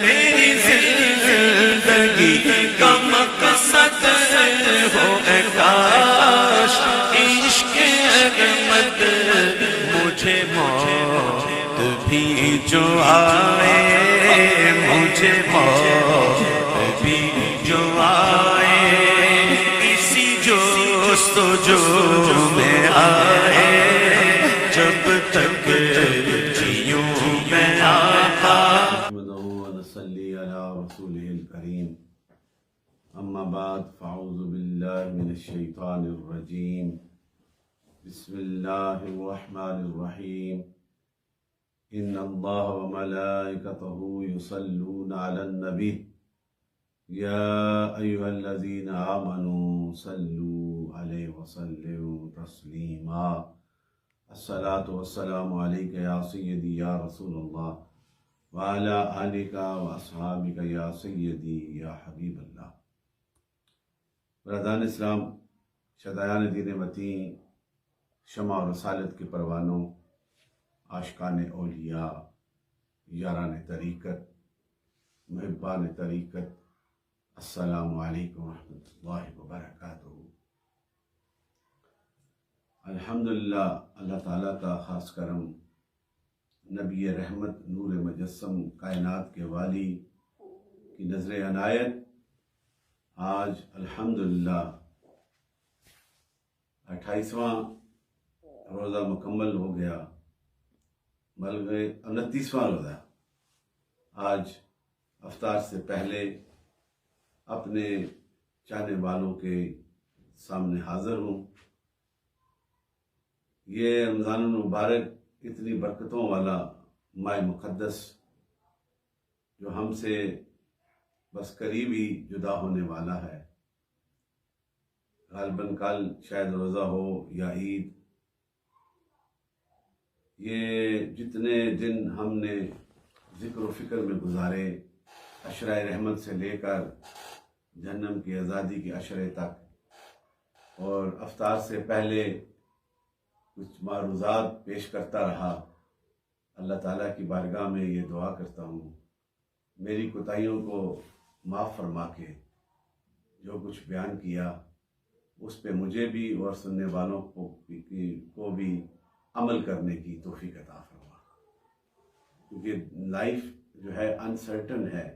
میری زندگی کا مقصد ہو اے کاش عشق احمد، مجھے موت بھی جو آئے، مجھے موت بھی جو آئے، اسی جستجو میں آئے، جب تک جیوں میں آقا۔ نحمده ونصلي على رسوله الكريم، اما بعد فاعوذ بالله من الشيطان الرجيم، بسم الله الرحمن الرحيم، ان الله وملائكته يصلون على النبي يا ايها الذين امنوا صلوا عليه وسلموا تسليما، الصلاة والسلام عليك يا سيدي يا رسول الله وعلى آلك وأصحابك یا سیدی یا حبیب اللہ۔ برادران اسلام، شدایان دین وطیں، شمع و رسالت کے پروانوں، عاشقان اولیاء، یاران طریقت، محبان طریقت، السلام علیکم ورحمۃ اللہ وبرکاتہ۔ الحمدللہ، اللہ تعالیٰ کا خاص کرم، نبی رحمت، نور مجسم، کائنات کے والی کی نظر عنایت، آج الحمدللہ 28واں روزہ مکمل ہو گیا، بلکہ 29واں روزہ۔ آج افطار سے پہلے اپنے چاہنے والوں کے سامنے حاضر ہوں۔ یہ رمضان المبارک اتنی برکتوں والا ماہ مقدس جو ہم سے بس قریب ہی جدا ہونے والا ہے، غالباً کل شاید روزہ ہو یا عید۔ یہ جتنے دن ہم نے ذکر و فکر میں گزارے، عشرہ رحمت سے لے کر جہنم کی آزادی کے عشرے تک، اور افطار سے پہلے کچھ معروضات پیش کرتا رہا، اللہ تعالیٰ کی بارگاہ میں یہ دعا کرتا ہوں میری کوتاہیوں کو معاف فرما کے جو کچھ بیان کیا اس پہ مجھے بھی اور سننے والوں کو بھی عمل کرنے کی توفیق عطا فرما، کیونکہ لائف جو ہے انسرٹن ہے،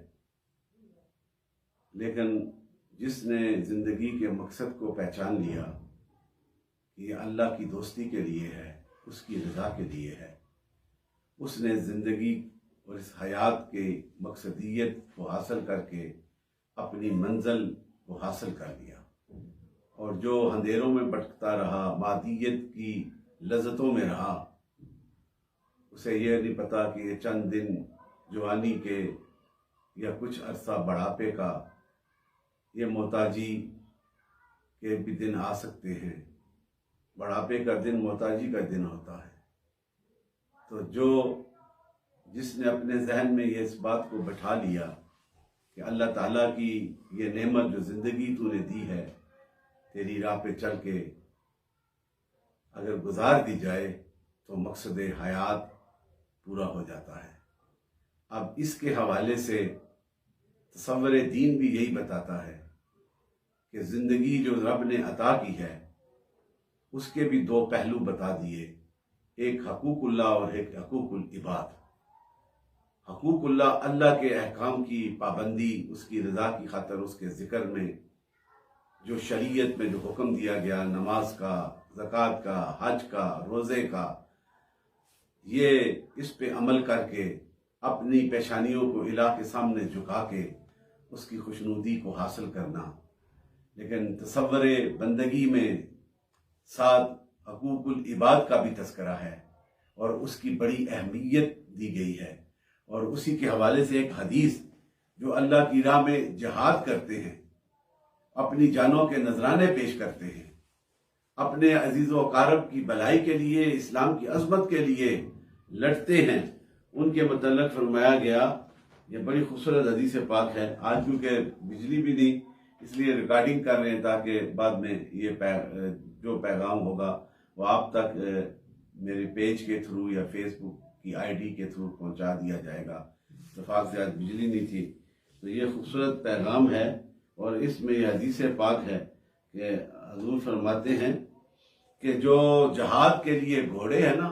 لیکن جس نے زندگی کے مقصد کو پہچان لیا کہ یہ اللہ کی دوستی کے لیے ہے، اس کی رضا کے لیے ہے، اس نے زندگی اور اس حیات کے مقصدیت کو حاصل کر کے اپنی منزل کو حاصل کر لیا، اور جو اندھیروں میں بھٹکتا رہا، مادیت کی لذتوں میں رہا، اسے یہ نہیں پتا کہ یہ چند دن جوانی کے یا کچھ عرصہ بڑھاپے کا، یہ محتاجی کے بھی دن آ سکتے ہیں۔ بڑھاپے کا دن محتاجی کا دن ہوتا ہے، تو جس نے اپنے ذہن میں یہ اس بات کو بٹھا لیا کہ اللہ تعالیٰ کی یہ نعمت جو زندگی تو نے دی ہے، تیری راہ پہ چل کے اگر گزار دی جائے تو مقصد حیات پورا ہو جاتا ہے۔ اب اس کے حوالے سے تصور دین بھی یہی بتاتا ہے کہ زندگی جو رب نے عطا کی ہے اس کے بھی دو پہلو بتا دیے، ایک حقوق اللہ اور ایک حقوق العباد۔ حقوق اللہ، اللہ کے احکام کی پابندی، اس کی رضا کی خاطر اس کے ذکر میں جو شریعت میں جو حکم دیا گیا، نماز کا، زکوٰۃ کا، حج کا، روزے کا، یہ اس پہ عمل کر کے اپنی پیشانیوں کو الہ کے سامنے جھکا کے اس کی خوشنودی کو حاصل کرنا۔ لیکن تصور بندگی میں ساتھ حقوق العباد کا بھی تذکرہ ہے اور اس کی بڑی اہمیت دی گئی ہے، اور اسی کے حوالے سے ایک حدیث، جو اللہ کی راہ میں جہاد کرتے ہیں، اپنی جانوں کے نذرانے پیش کرتے ہیں، اپنے عزیز و اقارب کی بھلائی کے لیے، اسلام کی عظمت کے لیے لڑتے ہیں، ان کے متعلق فرمایا گیا، یہ بڑی خوبصورت حدیث پاک ہے۔ آج کیونکہ بجلی بھی نہیں، اس لیے ریکارڈنگ کر رہے ہیں تاکہ بعد میں یہ جو پیغام ہوگا وہ آپ تک میرے پیج کے تھرو یا فیس بک کی آئی ڈی کے تھرو پہنچا دیا جائے گا۔ تو اتفاق سے آج بجلی نہیں تھی. تو یہ خوبصورت پیغام ہے، اور اس میں یہ حدیث پاک ہے کہ حضور فرماتے ہیں کہ جو جہاد کے لیے گھوڑے ہیں نا،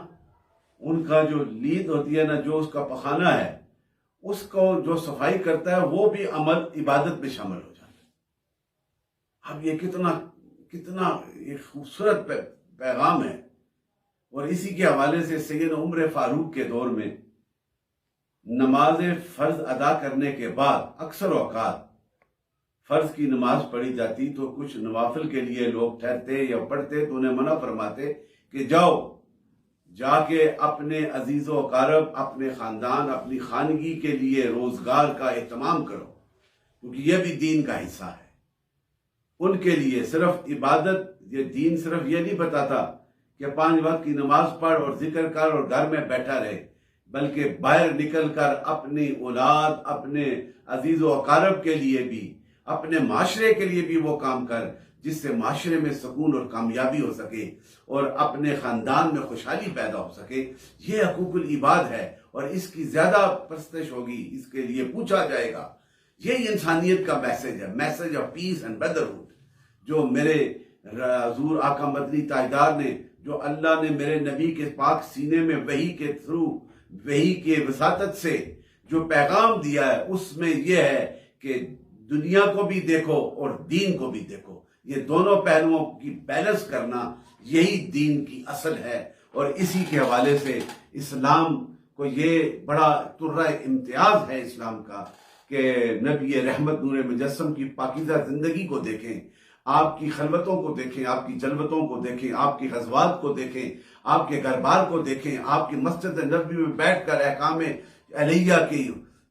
ان کا جو لید ہوتی ہے نا، جو اس کا پخانہ ہے، اس کو جو صفائی کرتا ہے وہ بھی عمل عبادت میں شامل ہو جاتا ہے. اب یہ کتنا یہ خوبصورت پیغام ہے. اور اسی کے حوالے سے سیدنا عمر فاروق کے دور میں نماز فرض ادا کرنے کے بعد اکثر اوقات فرض کی نماز پڑھی جاتی تو کچھ نوافل کے لیے لوگ ٹھہرتے یا پڑھتے تو انہیں منع فرماتے کہ جاؤ جا کے اپنے عزیز و اقارب، اپنے خاندان، اپنی خانگی کے لیے روزگار کا اہتمام کرو، کیونکہ یہ بھی دین کا حصہ ہے. ان کے لیے صرف عبادت، یہ دین صرف یہ نہیں بتاتا کہ 5 وقت کی نماز پڑھ اور ذکر کر اور گھر میں بیٹھا رہے، بلکہ باہر نکل کر اپنی اولاد، اپنے عزیز و اقارب کے لیے بھی، اپنے معاشرے کے لیے بھی وہ کام کر جس سے معاشرے میں سکون اور کامیابی ہو سکے اور اپنے خاندان میں خوشحالی پیدا ہو سکے. یہ حقوق العباد ہے، اور اس کی زیادہ پرستش ہوگی، اس کے لیے پوچھا جائے گا. یہ انسانیت کا میسج ہے، میسج آف پیس اینڈ بردرہوڈ، جو میرے حضور آقا مدنی تاجدار نے، جو اللہ نے میرے نبی کے پاک سینے میں وحی کے تھرو، وحی کے وساطت سے جو پیغام دیا ہے، اس میں یہ ہے کہ دنیا کو بھی دیکھو اور دین کو بھی دیکھو. یہ دونوں پہلوؤں کی بیلنس کرنا یہی دین کی اصل ہے. اور اسی کے حوالے سے اسلام کو یہ بڑا ترہ امتیاز ہے اسلام کا کہ نبی رحمت نور مجسم کی پاکیزہ زندگی کو دیکھیں، آپ کی خلوتوں کو دیکھیں، آپ کی جلوتوں کو دیکھیں، آپ کی غزوات کو دیکھیں، آپ کے گھر بار کو دیکھیں، آپ کی مسجد نبوی میں بیٹھ کر احکام علیہ کی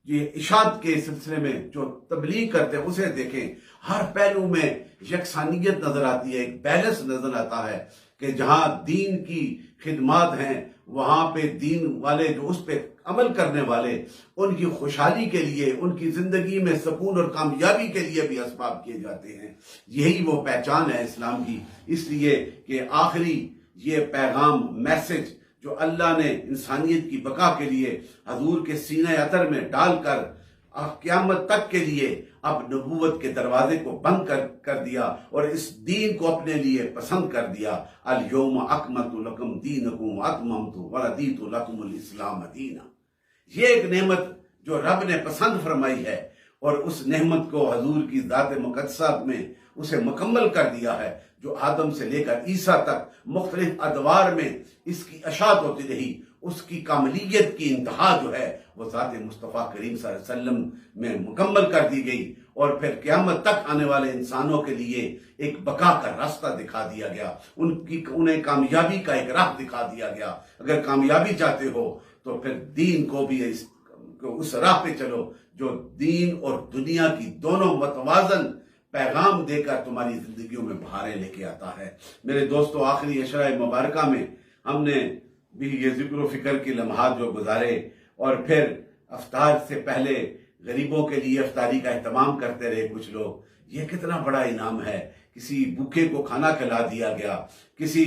یہ اشاعت کے سلسلے میں جو تبلیغ کرتے ہیں اسے دیکھیں. ہر پہلو میں یکسانیت نظر آتی ہے، ایک بیلنس نظر آتا ہے کہ جہاں دین کی خدمات ہیں وہاں پہ دین والے جو اس پہ عمل کرنے والے، ان کی خوشحالی کے لیے، ان کی زندگی میں سکون اور کامیابی کے لیے بھی اسباب کیے جاتے ہیں. یہی وہ پہچان ہے اسلام کی. اس لیے کہ آخری یہ پیغام، میسج جو اللہ نے انسانیت کی بقا کے لیے حضور کے سینہ عطر میں ڈال کر قیامت تک کے لیے اب نبوت کے دروازے کو بند کر دیا اور اس دین کو اپنے لیے پسند کر دیا. الیوم اکملت لکم دینکم واتممت ورضیت لکم الاسلام دینا. یہ ایک نعمت جو رب نے پسند فرمائی ہے، اور اس نعمت کو حضور کی ذات مقدسہ میں اسے مکمل کر دیا ہے، جو آدم سے لے کر عیسیٰ تک مختلف ادوار میں اس کی اشاعت ہوتی رہی. اس کی کاملیت کی انتہا جو ہے وہ ذات مصطفیٰ کریم صلی اللہ علیہ وسلم میں مکمل کر دی گئی، اور پھر قیامت تک آنے والے انسانوں کے لیے ایک بقا کا راستہ دکھا دیا گیا، انہیں کامیابی کا ایک راہ دکھا دیا گیا. اگر کامیابی چاہتے ہو تو پھر دین کو بھی اس راہ پہ چلو جو دین اور دنیا کی دونوں متوازن پیغام دے کر تمہاری زندگیوں میں بہاریں لے کے آتا ہے. میرے دوستو، آخری عشرہ مبارکہ میں ہم نے بھی یہ ذکر و فکر کی لمحات جو گزارے، اور پھر افطار سے پہلے غریبوں کے لیے افطاری کا اہتمام کرتے رہے کچھ لوگ. یہ کتنا بڑا انعام ہے. کسی بھوکے کو کھانا کھلا دیا گیا، کسی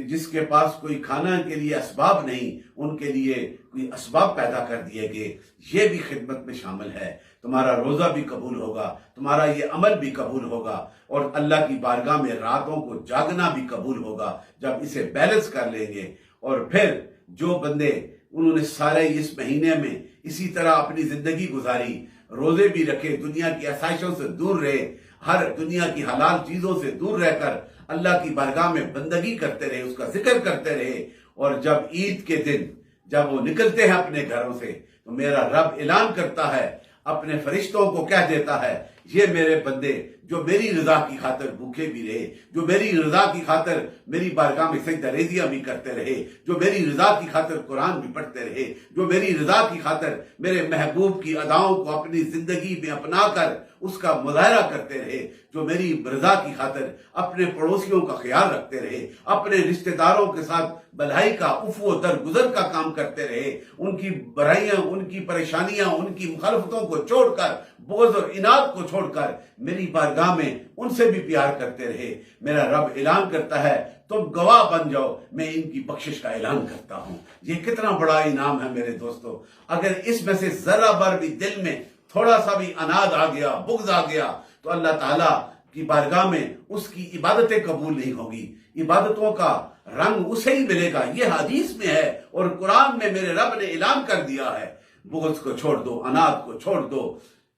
جس کے پاس کوئی کھانا کے لیے اسباب نہیں، ان کے لیے کوئی اسباب پیدا کر دیے گئے. یہ بھی خدمت میں شامل ہے. تمہارا روزہ بھی قبول ہوگا، تمہارا یہ عمل بھی قبول ہوگا، اور اللہ کی بارگاہ میں راتوں کو جاگنا بھی قبول ہوگا جب اسے بیلنس کر لیں گے. اور پھر جو بندے انہوں نے سارے اس مہینے میں اسی طرح اپنی زندگی گزاری، روزے بھی رکھے، دنیا کی آسائشوں سے دور رہے، ہر دنیا کی حلال چیزوں سے دور رہ کر اللہ کی بارگاہ میں بندگی کرتے رہے، اس کا ذکر کرتے رہے، اور جب عید کے دن جب وہ نکلتے ہیں اپنے گھروں سے تو میرا رب اعلان کرتا ہے، اپنے فرشتوں کو کہہ دیتا ہے، یہ میرے بندے جو میری رضا کی خاطر بھوکے بھی رہے، جو میری رضا کی خاطر میری بارگاہ میں سجدہ ریزیاں بھی کرتے رہے، جو میری رضا کی خاطر قرآن بھی پڑھتے رہے، جو میری رضا کی خاطر میرے محبوب کی اداؤں کو اپنی زندگی میں اپنا کر اس کا مظاہرہ کرتے رہے، جو میری رضا کی خاطر اپنے پڑوسیوں کا خیال رکھتے رہے، اپنے رشتہ داروں کے ساتھ بھلائی کا عفو و درگزر کا کام کرتے رہے، ان کی برائیاں، ان کی پریشانیاں، ان کی مخالفتوں کو چھوڑ کر، بغض اور اناد کو چھوڑ چھوڑ کر میری بارگاہ میں ان سے بھی پیار کرتے رہے۔ میرا رب اعلان کرتا ہے تم گواہ بن جاؤ، میں ان کی بخشش کا اعلان کرتا ہوں۔ یہ کتنا بڑا انعام ہے میرے دوستو۔ اگر اس میں سے ذرہ بھر بھی دل میں تھوڑا سا بھی اناد آ گیا، بغض آ گیا، تو اللہ تعالیٰ کی بارگاہ میں اس کی عبادتیں قبول نہیں ہوگی۔ عبادتوں کا رنگ اسے ہی ملے گا۔ یہ حدیث میں ہے اور قرآن میں میرے رب نے اعلان کر دیا ہے، بغض کو چھوڑ دو، اناد کو چھوڑ دو،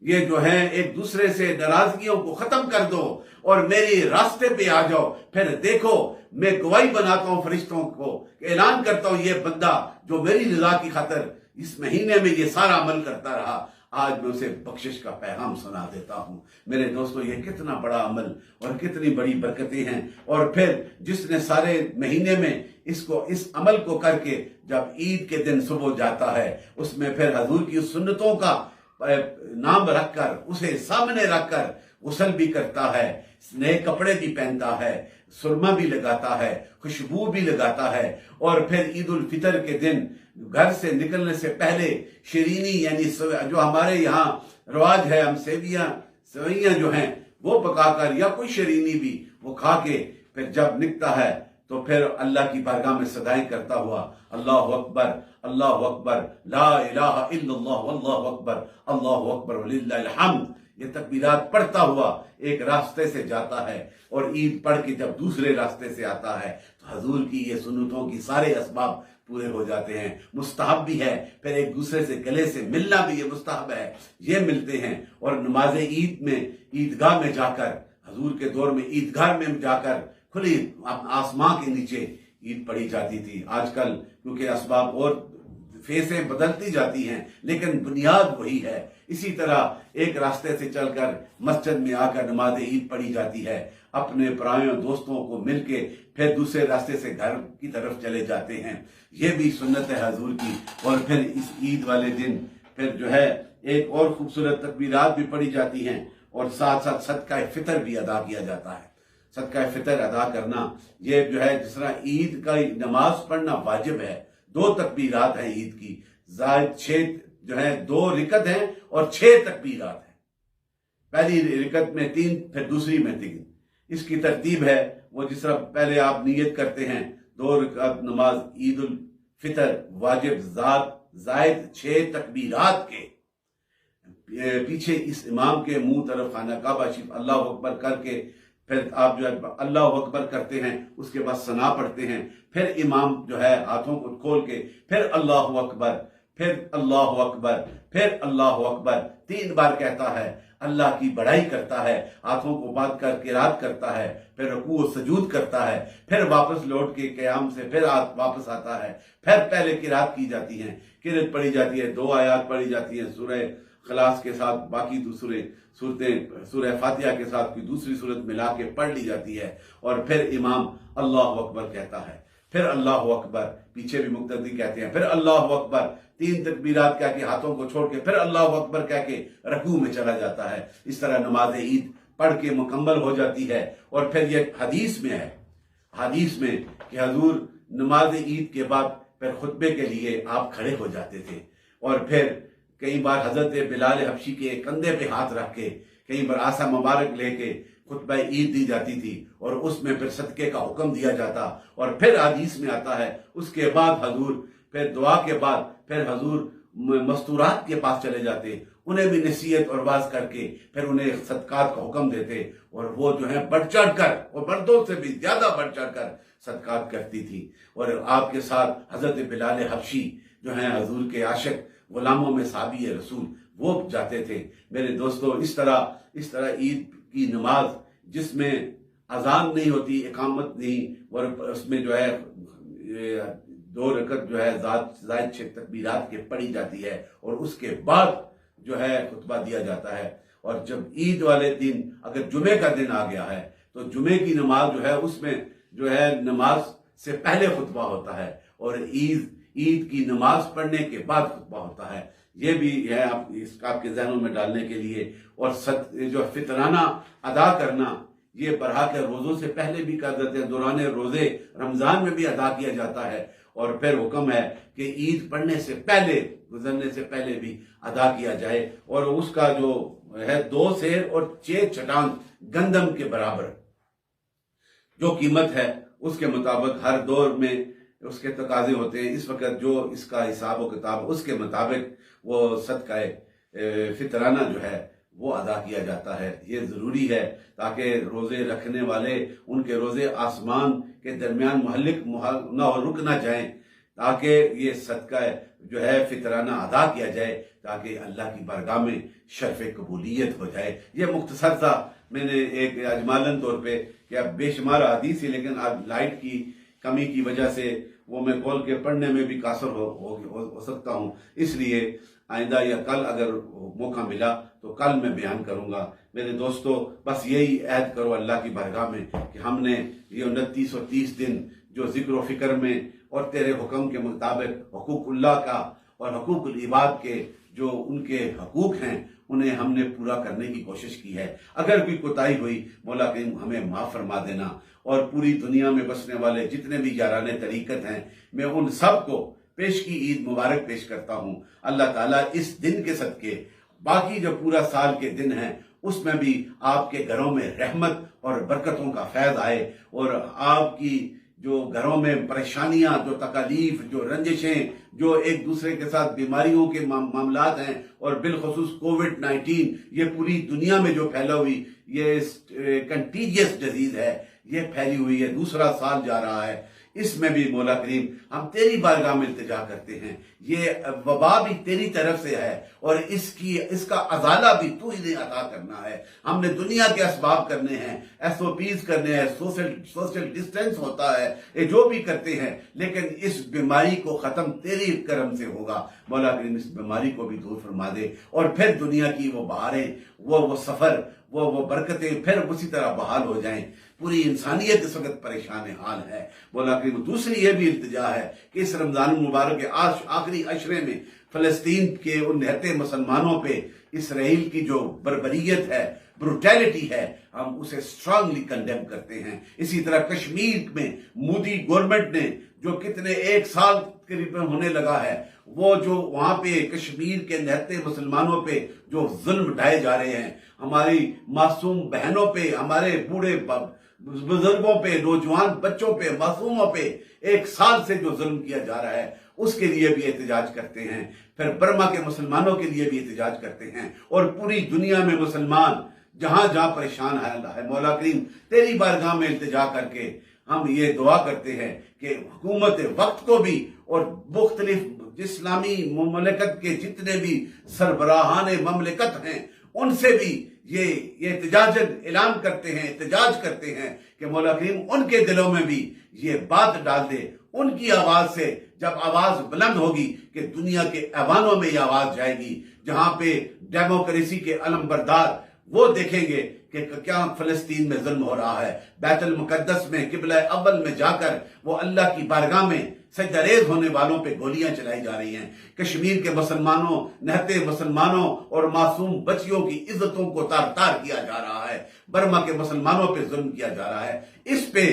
یہ جو ہے ایک دوسرے سے ناراضگیوں کو ختم کر دو اور میرے راستے پہ آ جاؤ۔ پھر دیکھو میں گواہی بناتا ہوں فرشتوں کو، اعلان کرتا ہوں یہ بندہ جو میری رضا کی خاطر اس مہینے میں یہ سارا عمل کرتا رہا، آج میں اسے بخشش کا پیغام سنا دیتا ہوں۔ میرے دوستو یہ کتنا بڑا عمل اور کتنی بڑی برکتیں ہیں۔ اور پھر جس نے سارے مہینے میں اس عمل کو کر کے جب عید کے دن صبح جاتا ہے، اس میں پھر حضور کی سنتوں کا نام رکھ کر، اسے سامنے رکھ کر غسل بھی کرتا ہے، نئے کپڑے بھی پہنتا ہے، سرما بھی لگاتا ہے، خوشبو بھی لگاتا ہے، اور پھر عید الفطر کے دن گھر سے نکلنے سے پہلے شیرینی یعنی جو ہمارے یہاں رواج ہے، ہم سوئیاں جو ہیں وہ پکا کر یا کوئی شیرینی بھی وہ کھا کے پھر جب نکلتا ہے تو پھر اللہ کی بارگاہ میں صدائیں کرتا ہوا، اللہ اکبر اللہ اکبر لا الہ الا اللہ واللہ اکبر اللہ اکبر وللہ الحمد، یہ تکبیرات پڑھتا ہوا ایک راستے سے جاتا ہے اور عید پڑھ کے جب دوسرے راستے سے آتا ہے تو حضور کی یہ سنتوں کی سارے اسباب پورے ہو جاتے ہیں۔ مستحب بھی ہے، پھر ایک دوسرے سے گلے سے ملنا بھی یہ مستحب ہے، یہ ملتے ہیں۔ اور نماز عید میں عیدگاہ میں جا کر، حضور کے دور میں عیدگاہ میں جا کر کھلی آسمان کے نیچے عید پڑھی جاتی تھی۔ آج کل کیونکہ اسباب اور فیسیں بدلتی جاتی ہیں لیکن بنیاد وہی ہے۔ اسی طرح ایک راستے سے چل کر مسجد میں آ کر نماز عید پڑھی جاتی ہے، اپنے پرائیوں دوستوں کو مل کے پھر دوسرے راستے سے گھر کی طرف چلے جاتے ہیں۔ یہ بھی سنت ہے حضور کی۔ اور پھر اس عید والے دن پھر جو ہے ایک اور خوبصورت تکبیرات بھی پڑھی جاتی ہیں اور ساتھ ساتھ صدقہ فطر بھی ادا کیا جاتا ہے۔ صدقہ فطر ادا کرنا یہ جو ہے جس طرح عید کا نماز پڑھنا واجب ہے، 2 تکبیرات ہیں عید کی، زائد 6 جو ہے 2 رکعت ہیں اور 6 تکبیرات ہیں۔ پہلی رکعت میں 3 پھر دوسری میں 3۔ اس کی ترتیب ہے وہ جس طرح پہلے آپ نیت کرتے ہیں 2 رکعت نماز عید الفطر واجب زائد 6 تکبیرات کے، پیچھے اس امام کے منہ طرف خانہ کعبہ شریف اللہ اکبر کر کے پھر آپ جو ہے اللہ اکبر کرتے ہیں، اس کے بعد ثنا پڑھتے ہیں، پھر امام جو ہے ہاتھوں کو کھول کے پھر اللہ اکبر، پھر اللہ اکبر، پھر اللہ اکبر 3 بار کہتا ہے، اللہ کی بڑائی کرتا ہے، ہاتھوں کو باندھ کر قرات کرتا ہے، پھر رکوع و سجود کرتا ہے، پھر واپس لوٹ کے قیام سے پھر واپس آتا ہے، پھر پہلے قرات کی جاتی ہے، قرات پڑھی جاتی ہے، 2 آیات پڑھی جاتی ہیں سورہ اخلاص کے ساتھ، باقی دوسرے صورتیں سورہ فاتحہ کے ساتھ کوئی دوسری صورت ملا کے پڑھ لی جاتی ہے، اور پھر امام اللہ اکبر کہتا ہے، پھر اللہ اکبر، پیچھے بھی مقتدی کہتے ہیں، پھر اللہ اکبر 3 تکبیرات کہہ کے ہاتھوں کو چھوڑ کے پھر اللہ اکبر کہہ کے رکوع میں چلا جاتا ہے۔ اس طرح نماز عید پڑھ کے مکمل ہو جاتی ہے۔ اور پھر یہ حدیث میں ہے، حدیث میں کہ حضور نماز عید کے بعد پھر خطبے کے لیے آپ کھڑے ہو جاتے تھے، اور پھر کئی بار حضرت بلال حبشی کے کندھے پہ ہاتھ رکھ کے، کئی بار عصا مبارک لے کے خطبہ عید دی جاتی تھی، اور اس میں پھر صدقے کا حکم دیا جاتا، اور پھر حدیث میں آتا ہے اس کے بعد حضور پھر دعا کے بعد پھر حضور مستورات کے پاس چلے جاتے، انہیں بھی نصیحت اور واعظ کر کے پھر انہیں صدقات کا حکم دیتے، اور وہ جو ہے بڑھ چڑھ کر اور مردوں سے بھی زیادہ بڑھ چڑھ کر صدقات کرتی تھی۔ اور آپ کے ساتھ حضرت بلال حبشی جو ہیں حضور کے عاشق غلاموں میں صحابی رسول، وہ جاتے تھے۔ میرے دوستو اس طرح عید کی نماز جس میں اذان نہیں ہوتی، اقامت نہیں، اور اس میں جو ہے 2 رکعت جو ہے زائد 6 تکبیرات کے پڑھی جاتی ہے، اور اس کے بعد جو ہے خطبہ دیا جاتا ہے۔ اور جب عید والے دن اگر جمعے کا دن آ گیا ہے تو جمعے کی نماز جو ہے اس میں جو ہے نماز سے پہلے خطبہ ہوتا ہے، اور عید کی نماز پڑھنے کے بعد خطبہ ہوتا ہے۔ یہ بھی ہے آپ کے ذہنوں میں ڈالنے کے لیے۔ اور جو فطرانہ ادا کرنا یہ برہا کے روزوں سے پہلے بھی کر دیتے ہیں، دوران روزے رمضان میں بھی ادا کیا جاتا ہے، اور پھر حکم ہے کہ عید پڑھنے سے پہلے، گزرنے سے پہلے بھی ادا کیا جائے، اور اس کا جو ہے 2 سیر اور 6 چھٹان گندم کے برابر جو قیمت ہے اس کے مطابق ہر دور میں اس کے تقاضے ہوتے ہیں. اس وقت جو اس کا حساب و کتاب اس کے مطابق وہ صدقہ فطرانہ جو ہے وہ ادا کیا جاتا ہے. یہ ضروری ہے تاکہ روزے رکھنے والے ان کے روزے آسمان کے درمیان محلق نہ رک نہ جائیں، تاکہ یہ صدقہ جو ہے فطرانہ ادا کیا جائے، تاکہ اللہ کی بارگاہ میں شرف قبولیت ہو جائے. یہ مختصر سا میں نے ایک اجمالاً طور پہ، کہ اب بے شمار حدیث ہی، لیکن اب لائٹ کی کمی کی وجہ سے وہ میں کھول کے پڑھنے میں بھی قاصر ہو سکتا ہوں. اس لیے آئندہ یا کل اگر موقع ملا تو کل میں بیان کروں گا. میرے دوستو، بس یہی عہد کرو اللہ کی بارگاہ میں کہ ہم نے یہ 29 اور 30 دن جو ذکر و فکر میں اور تیرے حکم کے مطابق حقوق اللہ کا اور حقوق العباد کے جو ان کے حقوق ہیں انہیں ہم نے پورا کرنے کی کوشش کی ہے. اگر کوئی کوتاہی ہوئی مولا کریم ہمیں معاف فرما دینا. اور پوری دنیا میں بسنے والے جتنے بھی یاران طریقت ہیں، میں ان سب کو پیش کی عید مبارک پیش کرتا ہوں. اللہ تعالیٰ اس دن کے صدقے باقی جو پورا سال کے دن ہیں اس میں بھی آپ کے گھروں میں رحمت اور برکتوں کا فیض آئے، اور آپ کی جو گھروں میں پریشانیاں، جو تکالیف، جو رنجشیں، جو ایک دوسرے کے ساتھ بیماریوں کے معاملات ہیں، اور بالخصوص کووڈ-19 یہ پوری دنیا میں جو پھیلا ہوئی یہ کنٹیجیس ڈیزیز ہے، یہ پھیلی ہوئی ہے، دوسرا سال جا رہا ہے. اس میں بھی مولا کریم ہم تیری بارگاہ میں التجا کرتے ہیں. یہ وبا بھی تیری طرف سے ہے، اور اس کا ازالہ بھی تو ہی نے عطا کرنا ہے. ہم نے دنیا کے اسباب کرنے ہیں، SOPs کرنے ہیں، سوشل ڈسٹینس ہوتا ہے، یہ جو بھی کرتے ہیں، لیکن اس بیماری کو ختم تیری کرم سے ہوگا. مولا کریم اس بیماری کو بھی دور فرما دے، اور پھر دنیا کی وہ بہاریں، وہ سفر، وہ برکتیں پھر اسی طرح بحال ہو جائیں. پوری انسانیت اس وقت پریشان حال ہے. مولا کریم دوسری یہ بھی التجا ہے کہ اس رمضان المبارک کے آخری عشرے میں فلسطین کے ان نہتے مسلمانوں پہ اسرائیل کی جو بربریت ہے، بروٹیلٹی ہے، ہم اسے اسٹرانگلی کنڈیم کرتے ہیں. اسی طرح کشمیر میں مودی گورنمنٹ نے جو کتنے 1 سال قریب ہونے لگا ہے، وہ جو وہاں پہ کشمیر کے نہتے مسلمانوں پہ جو ظلم ڈھائے جا رہے ہیں، ہماری معصوم بہنوں پہ، ہمارے بوڑھے بزرگوں پہ، نوجوان بچوں پہ، معصوموں پہ 1 سال سے جو ظلم کیا جا رہا ہے، اس کے لیے بھی احتجاج کرتے ہیں. پھر برما کے مسلمانوں کے لیے بھی احتجاج کرتے ہیں، اور پوری دنیا میں مسلمان جہاں جہاں پریشان ہے، مولا کریم تیری بارگاہ میں التجا کر کے ہم یہ دعا کرتے ہیں کہ حکومت وقت کو بھی اور مختلف اسلامی مملکت کے جتنے بھی سربراہان مملکت ہیں ان سے بھی یہ احتجاجاً اعلان کرتے ہیں، احتجاج کرتے ہیں کہ مولا کریم ان کے دلوں میں بھی یہ بات ڈال دے. ان کی آواز سے جب آواز بلند ہوگی کہ دنیا کے ایوانوں میں یہ آواز جائے گی، جہاں پہ ڈیموکریسی کے علم بردار وہ دیکھیں گے کہ کیا فلسطین میں ظلم ہو رہا ہے. بیت المقدس میں قبلہ اول میں جا کر وہ اللہ کی بارگاہ میں سجدہ ریز ہونے والوں پہ گولیاں چلائی جا رہی ہیں. کشمیر کے مسلمانوں، نہتے مسلمانوں اور معصوم بچیوں کی عزتوں کو تار تار کیا جا رہا ہے. برما کے مسلمانوں پہ ظلم کیا جا رہا ہے. اس پہ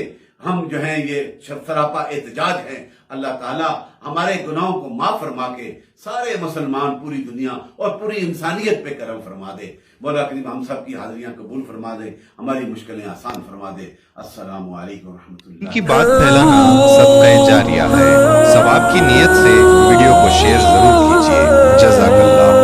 ہم جو ہیں یہ سراپا احتجاج ہیں. اللہ تعالیٰ ہمارے گناہوں کو معاف فرما کے سارے مسلمان پوری دنیا اور پوری انسانیت پہ کرم فرما دے. مولا کریم ہم سب کی حاضریاں قبول فرما دے، ہماری مشکلیں آسان فرما دے. السلام علیکم ورحمۃ اللہ. ان کی بات پھیلانا صدقہ جاریہ ہے. ثواب کی نیت سے ویڈیو کو شیئر ضرور کیجیے. جزاک اللہ.